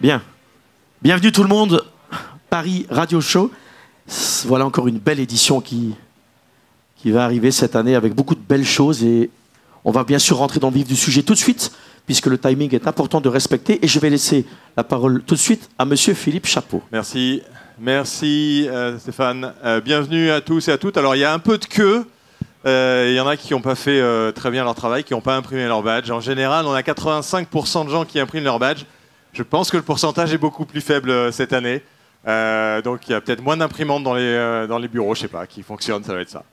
Bien. Bienvenue tout le monde, Paris Radio Show. Voilà encore une belle édition qui va arriver cette année avec beaucoup de belles choses et on va bien sûr rentrer dans le vif du sujet tout de suite puisque le timing est important de respecter et je vais laisser la parole tout de suite à monsieur Philippe Chapeau. Merci. Merci Stéphane. Bienvenue à tous et à toutes. Alors il y a un peu de queue. Il y en a qui n'ont pas fait très bien leur travail, qui n'ont pas imprimé leur badge. En général, on a 85% de gens qui impriment leur badge. Je pense que le pourcentage est beaucoup plus faible cette année. Donc il y a peut-être moins d'imprimantes dans les bureaux, je ne sais pas, qui fonctionnent, ça va être ça.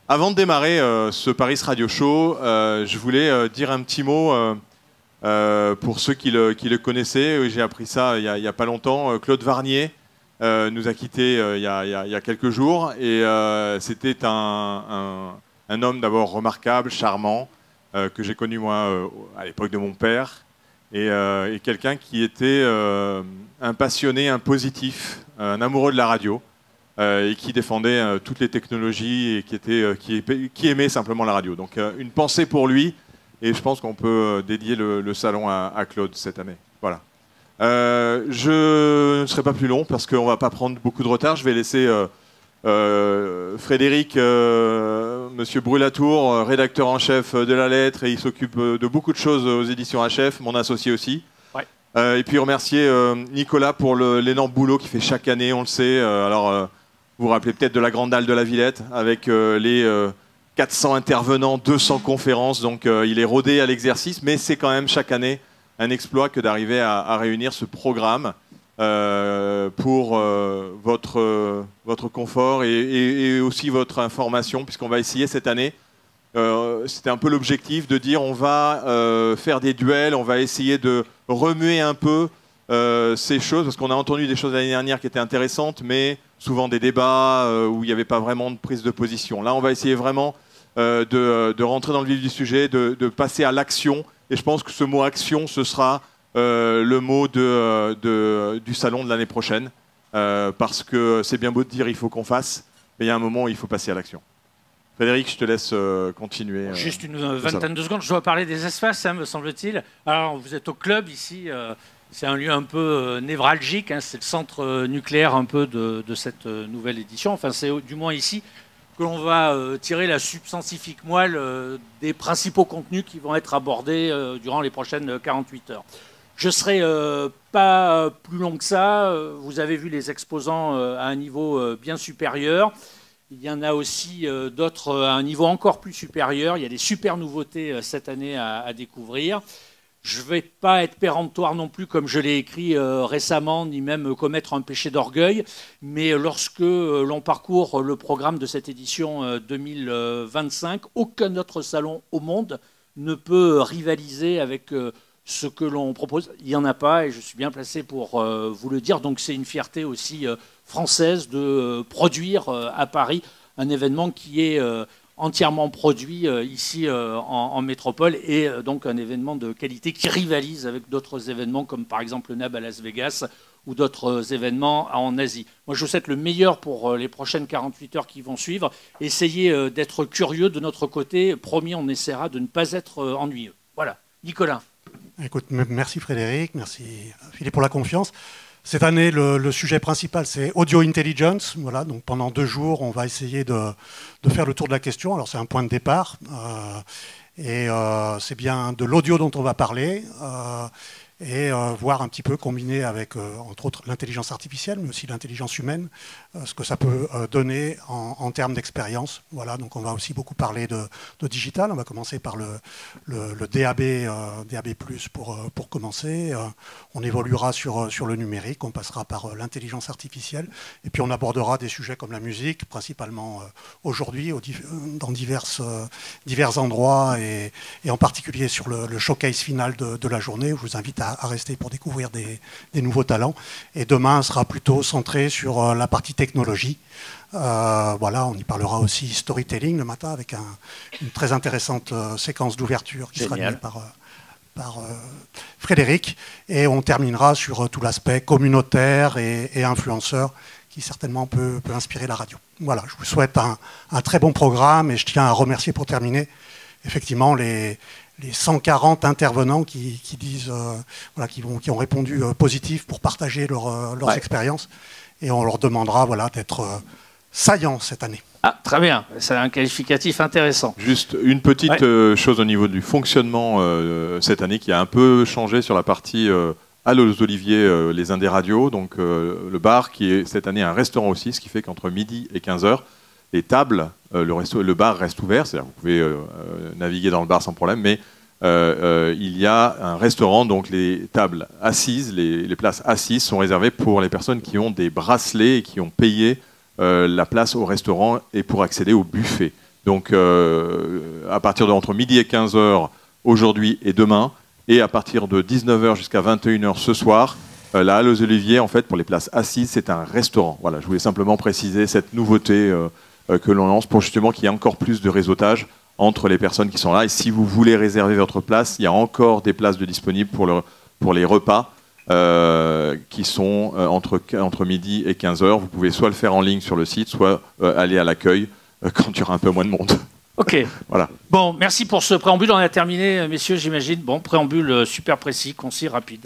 Avant de démarrer ce Paris Radio Show, je voulais dire un petit mot pour ceux qui le connaissaient. J'ai appris ça il n'y a pas longtemps. Claude Varnier nous a quittés il y a quelques jours. Et c'était un homme d'abord remarquable, charmant, que j'ai connu moi à l'époque de mon père. Et quelqu'un qui était un passionné, un positif, un amoureux de la radio. Et qui défendait toutes les technologies et qui aimait simplement la radio. Donc une pensée pour lui, et je pense qu'on peut dédier le salon à Claude cette année. Voilà. Je ne serai pas plus long parce qu'on ne va pas prendre beaucoup de retard. Je vais laisser Frédéric, monsieur Brulatour, rédacteur en chef de La Lettre, et il s'occupe de beaucoup de choses aux éditions HF, mon associé aussi. Ouais. Et puis remercier Nicolas pour l'énorme boulot qu'il fait chaque année, on le sait. Vous vous rappelez peut-être de la Grande Halle de la Villette, avec les 400 intervenants, 200 conférences, donc il est rodé à l'exercice, mais c'est quand même chaque année un exploit que d'arriver à réunir ce programme pour votre confort et aussi votre information, puisqu'on va essayer cette année, c'était un peu l'objectif de dire on va faire des duels, on va essayer de remuer un peu ces choses, parce qu'on a entendu des choses l'année dernière qui étaient intéressantes, mais souvent des débats où il n'y avait pas vraiment de prise de position. Là, on va essayer vraiment de rentrer dans le vif du sujet, de passer à l'action. Et je pense que ce mot « action », ce sera le mot du salon de l'année prochaine. Parce que c'est bien beau de dire « il faut qu'on fasse », mais il y a un moment où il faut passer à l'action. Frédéric, je te laisse continuer. Juste une vingtaine de secondes. Je dois parler des espaces, me semble-t-il. Alors, vous êtes au club ici. C'est un lieu un peu névralgique, hein, c'est le centre nucléaire un peu de cette nouvelle édition. Enfin, c'est du moins ici que l'on va tirer la substantifique moelle des principaux contenus qui vont être abordés durant les prochaines 48 heures. Je ne serai pas plus long que ça. Vous avez vu les exposants à un niveau bien supérieur. Il y en a aussi d'autres à un niveau encore plus supérieur. Il y a des super nouveautés cette année à découvrir. Je ne vais pas être péremptoire non plus, comme je l'ai écrit récemment, ni même commettre un péché d'orgueil. Mais lorsque l'on parcourt le programme de cette édition 2025, aucun autre salon au monde ne peut rivaliser avec ce que l'on propose. Il n'y en a pas, et je suis bien placé pour vous le dire. Donc c'est une fierté aussi française de produire à Paris un événement qui est entièrement produit ici en métropole et donc un événement de qualité qui rivalise avec d'autres événements comme par exemple le NAB à Las Vegas ou d'autres événements en Asie. Moi je vous souhaite le meilleur pour les prochaines 48 heures qui vont suivre. Essayez d'être curieux de notre côté. Promis, on essaiera de ne pas être ennuyeux. Voilà. Nicolas. Écoute, merci Frédéric, merci Philippe pour la confiance. Cette année, le sujet principal, c'est Audio Intelligence. Voilà, donc pendant 2 jours, on va essayer de faire le tour de la question. Alors, c'est un point de départ. C'est bien de l'audio dont on va parler. Et voir un petit peu combiner avec, entre autres, l'intelligence artificielle, mais aussi l'intelligence humaine, ce que ça peut donner en termes d'expérience. Voilà, donc on va aussi beaucoup parler de digital. On va commencer par le DAB+, pour commencer. On évoluera sur le numérique, on passera par l'intelligence artificielle, et puis on abordera des sujets comme la musique, principalement aujourd'hui, dans divers endroits, et en particulier sur le showcase final de la journée, où je vous invite à rester pour découvrir des nouveaux talents. Et demain sera plutôt centré sur la partie technologie. Voilà, on y parlera aussi storytelling le matin avec une très intéressante séquence d'ouverture qui sera animée par Frédéric. Et on terminera sur tout l'aspect communautaire et influenceur qui certainement peut inspirer la radio. Voilà, je vous souhaite un très bon programme et je tiens à remercier pour terminer effectivement les les 140 intervenants qui disent, voilà, qui ont répondu positif pour partager leurs expériences. Et on leur demandera d'être saillants cette année. Ah, très bien, c'est un qualificatif intéressant. Juste une petite chose au niveau du fonctionnement cette année qui a un peu changé sur la partie à l'Os Olivier, les Indés Radio, donc le bar qui est cette année un restaurant aussi, ce qui fait qu'entre midi et 15h, les tables, le bar reste ouvert, c'est-à-dire que vous pouvez naviguer dans le bar sans problème, mais il y a un restaurant, donc les tables assises, les places assises sont réservées pour les personnes qui ont des bracelets et qui ont payé la place au restaurant et pour accéder au buffet. Donc à partir de entre midi et 15h aujourd'hui et demain, et à partir de 19h jusqu'à 21h ce soir, la Halle aux Oliviers, en fait, pour les places assises, c'est un restaurant. Voilà, je voulais simplement préciser cette nouveauté que l'on lance pour justement qu'il y ait encore plus de réseautage entre les personnes qui sont là. Et si vous voulez réserver votre place, il y a encore des places de disponibles pour les repas qui sont entre midi et 15h. Vous pouvez soit le faire en ligne sur le site, soit aller à l'accueil quand il y aura un peu moins de monde. Ok. Voilà. Bon, merci pour ce préambule. On a terminé, messieurs, j'imagine. Bon, préambule super précis, concis, rapide.